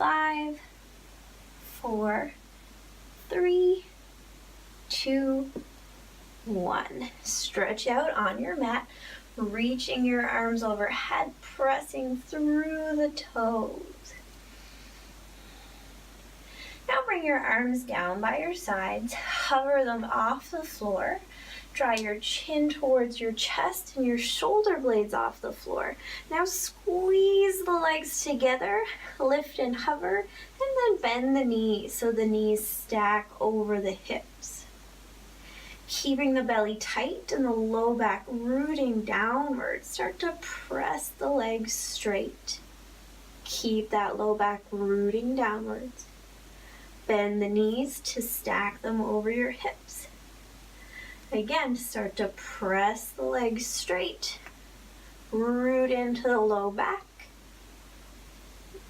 5, 4, 3, 2, 1. Stretch out on your mat, reaching your arms overhead, pressing through the toes. Now bring your arms down by your sides, hover them off the floor. Draw your chin towards your chest and your shoulder blades off the floor. Now squeeze the legs together, lift and hover, and then bend the knees so the knees stack over the hips. Keeping the belly tight and the low back rooting downward, start to press the legs straight. Keep that low back rooting downwards. Bend the knees to stack them over your hips. Again, start to press the legs straight. Root into the low back.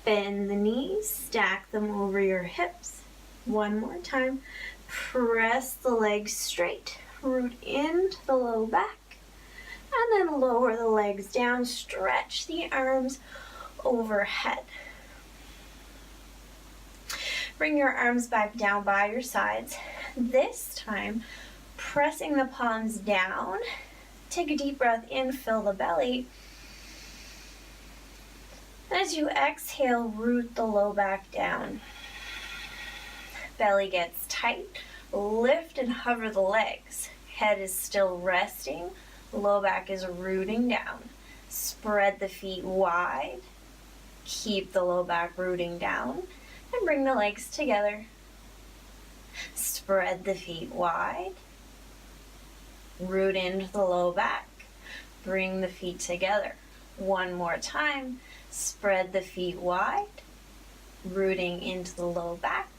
Bend the knees, stack them over your hips. One more time. Press the legs straight. Root into the low back. And then lower the legs down. Stretch the arms overhead. Bring your arms back down by your sides. This time, pressing the palms down. Take a deep breath in, fill the belly. As you exhale, root the low back down. Belly gets tight. Lift and hover the legs. Head is still resting. Low back is rooting down. Spread the feet wide. Keep the low back rooting down. And bring the legs together. Spread the feet wide. Root into the low back. Bring the feet together. One more time. Spread the feet wide. Rooting into the low back.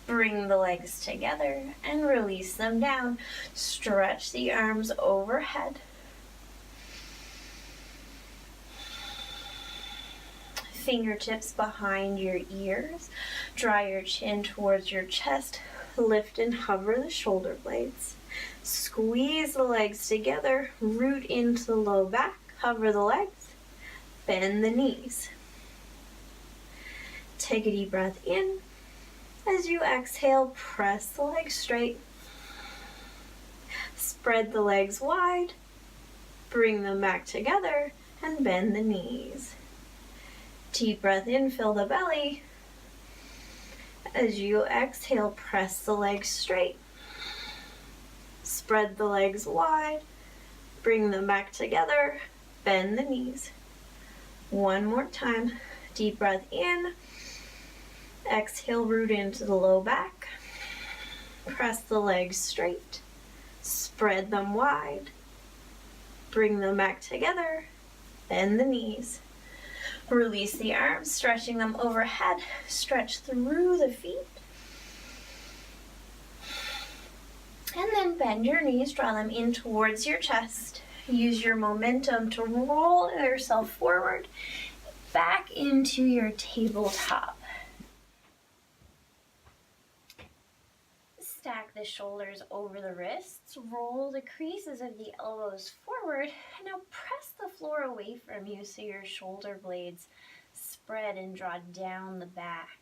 Bring the legs together and release them down. Stretch the arms overhead. Fingertips behind your ears. Draw your chin towards your chest. Lift and hover the shoulder blades. Squeeze the legs together. Root into the low back. Hover the legs. Bend the knees. Take a deep breath in. As you exhale, press the legs straight. Spread the legs wide. Bring them back together and bend the knees. Deep breath in, fill the belly. As you exhale, press the legs straight. Spread the legs wide. Bring them back together. Bend the knees. One more time. Deep breath in. Exhale, root into the low back. Press the legs straight. Spread them wide. Bring them back together. Bend the knees. Release the arms, stretching them overhead. Stretch through the feet. And then bend your knees, draw them in towards your chest. Use your momentum to roll yourself forward, back into your tabletop. Stack the shoulders over the wrists, roll the creases of the elbows forward, and now press the floor away from you so your shoulder blades spread and draw down the back.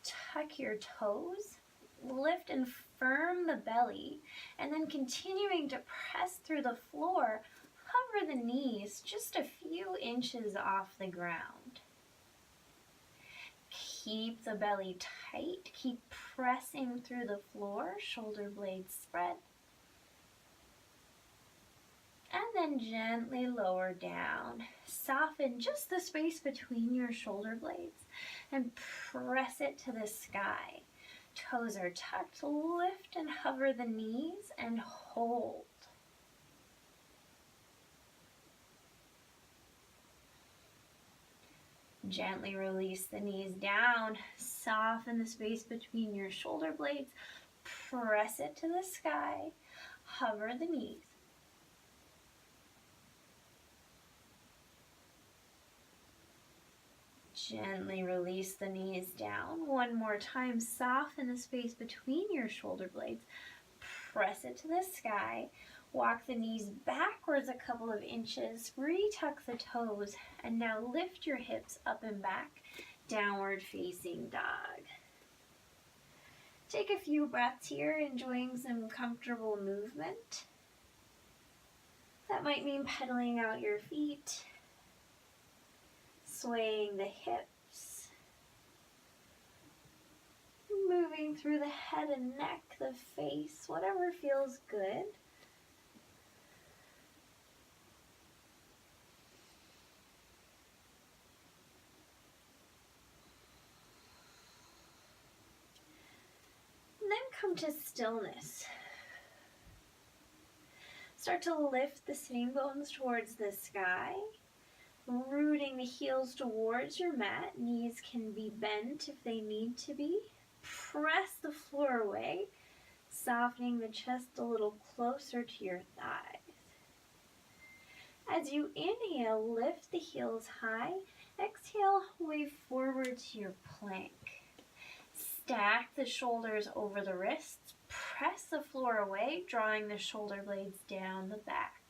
Tuck your toes, lift and firm the belly, and then continuing to press through the floor, hover the knees just a few inches off the ground. Keep the belly tight. Keep pressing through the floor, shoulder blades spread. And then gently lower down. Soften just the space between your shoulder blades and press it to the sky. Toes are tucked. Lift and hover the knees and hold. Gently release the knees down. Soften the space between your shoulder blades. Press it to the sky. Hover the knees. Gently release the knees down. One more time. Soften the space between your shoulder blades. Press it to the sky. Walk the knees backwards a couple of inches, retuck the toes, and now lift your hips up and back. downward facing dog. Take a few breaths here, enjoying some comfortable movement. That might mean pedaling out your feet, swaying the hips, moving through the head and neck, the face, whatever feels good. And then come to stillness. Start to lift the sitting bones towards the sky, rooting the heels towards your mat. Knees can be bent if they need to be. Press the floor away, softening the chest a little closer to your thighs. As you inhale, lift the heels high. Exhale, wave forward to your plank. Stack the shoulders over the wrists. Press the floor away, drawing the shoulder blades down the back.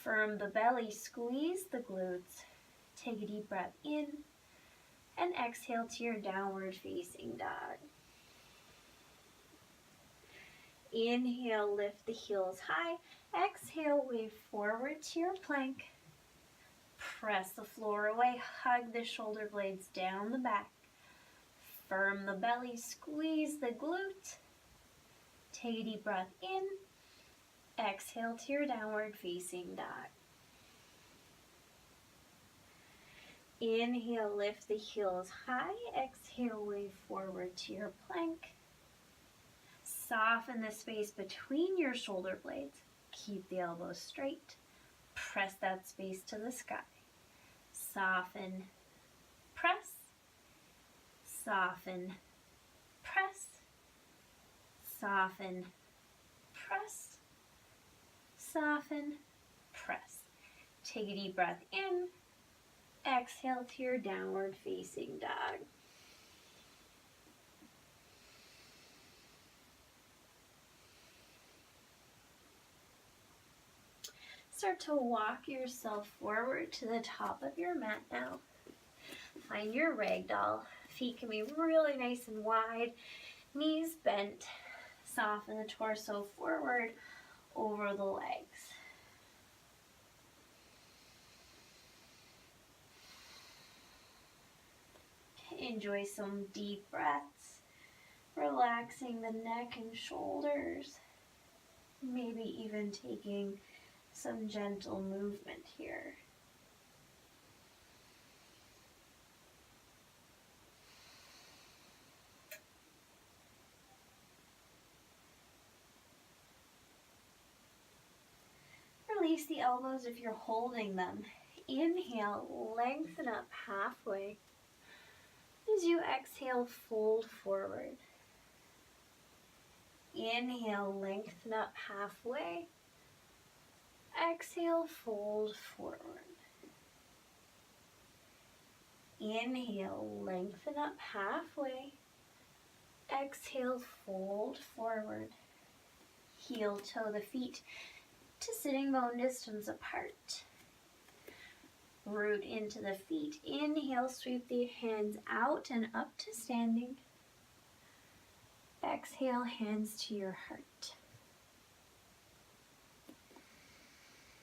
Firm the belly, squeeze the glutes. Take a deep breath in and exhale to your downward facing dog. Inhale, lift the heels high. Exhale, wave forward to your plank. Press the floor away, hug the shoulder blades down the back. Firm the belly, squeeze the glute. Take a deep breath in. Exhale to your downward facing dog. Inhale, lift the heels high. Exhale, wave forward to your plank. Soften the space between your shoulder blades. Keep the elbows straight. Press that space to the sky. Soften, press, soften, press, soften, press, soften, press. Take a deep breath in. Exhale to your downward facing dog. Start to walk yourself forward to the top of your mat now. Find your ragdoll. Feet can be really nice and wide. Knees bent. Soften the torso forward over the legs. Enjoy some deep breaths, relaxing the neck and shoulders. Maybe even taking some gentle movement here. Release the elbows if you're holding them. Inhale, lengthen up halfway. As you exhale, fold forward. Inhale, lengthen up halfway. Exhale, fold forward. Inhale, lengthen up halfway. Exhale, fold forward. Heel toe the feet to sitting bone distance apart. Root into the feet. Inhale, sweep the hands out and up to standing. Exhale, hands to your heart.